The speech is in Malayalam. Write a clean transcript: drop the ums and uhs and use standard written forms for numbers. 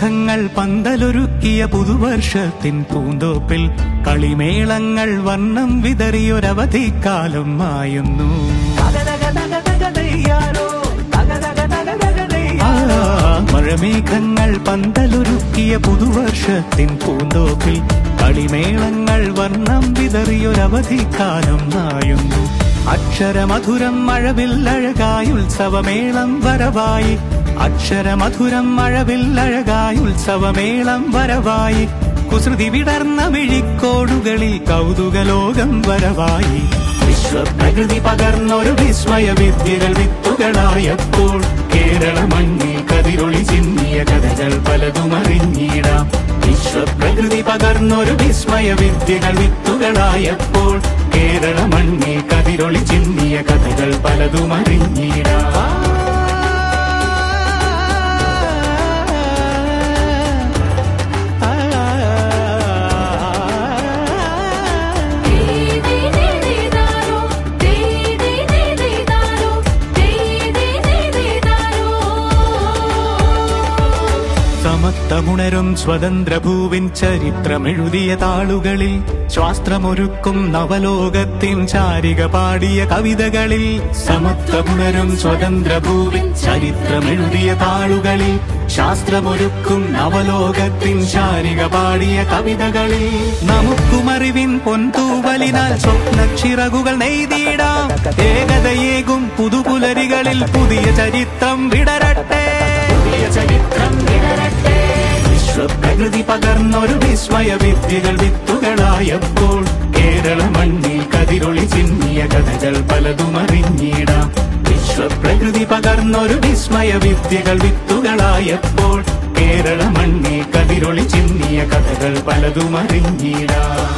മഴമേഘങ്ങൾ പന്തലൊരുക്കിയ പുതുവർഷത്തിൻ പൂന്തോപ്പിൽ കളിമേളങ്ങൾ വർണ്ണം വിതറിയൊരവധിക്കാലം മായുന്നു. മഴമേഘങ്ങൾ പന്തലൊരുക്കിയ പുതുവർഷത്തിൻ പൂന്തോപ്പിൽ കളിമേളങ്ങൾ വർണ്ണം വിതറിയൊരവധിക്കാലം മായുന്നു. അക്ഷരമധുരം മഴവില്ലഴകായി ഉത്സവമേളം വരവായി, അക്ഷരമധുരം മഴവില്ലഴകായി ഉത്സവമേളം വരവായി, കുസൃതി വിടർന്ന മിഴിക്കോടുകളിൽ കൗതുകലോകം വരവായി. വിശ്വപ്രകൃതി പകർന്നൊരു വിസ്മയ വിദ്യകൾ വിത്തുകളായപ്പോൾ കേരള മണ്ണിൽ കതിരൊളി ചിന്നിയ കഥകൾ പലതും അറിഞ്ഞിടാം. വിശ്വപ്രകൃതി പകർന്നൊരു വിസ്മയ വിദ്യകൾ വിത്തുകളായപ്പോൾ കേരള മണ്ണിൽ കതിരൊളി ചിന്നിയ കഥകൾ പലതും അറിഞ്ഞിടാം. സമത്വമുണരും സ്വതന്ത്രഭൂവിൻ ചരിത്രമെഴുതിയ താളുകളിൽ, ശാസ്ത്രമൊരുക്കും നവലോകത്തിൻ ചാരിക പാടിയ കവിതകളിൽ. സമത്വമുണരും സ്വതന്ത്രഭൂവിൻ ചരിത്രമെഴുതിയ താളുകളിൽ, ശാസ്ത്രമൊരുക്കും നവലോകത്തിൻ ചാരിക പാടിയ കവിതകളിൽ. നമുക്കുമറിവിൻ പൊൻതൂവലിനാൽ സ്വപ്നച്ചിറകുകൾ നെയ്തിടാം. ഏകതയേകും പുതുപുലരികളിൽ പുതിയ ചരിത്രം വിടരട്ടെ, പുതിയ ചരിത്രം വിടരട്ടെ. വിശ്വപ്രകൃതി പകർന്നൊരു വിസ്മയ വിദ്യകൾ വിത്തുകളായപ്പോൾ കേരള മണ്ണിൽ കതിരൊളി ചിന്നിയ കഥകൾ പലതും അറിഞ്ഞിടാം. വിശ്വപ്രകൃതി പകർന്നൊരു വിസ്മയ വിദ്യകൾ വിത്തുകളായപ്പോൾ കേരള മണ്ണിൽ കതിരൊളി ചിന്നിയ കഥകൾ പലതും അറിഞ്ഞിടാം.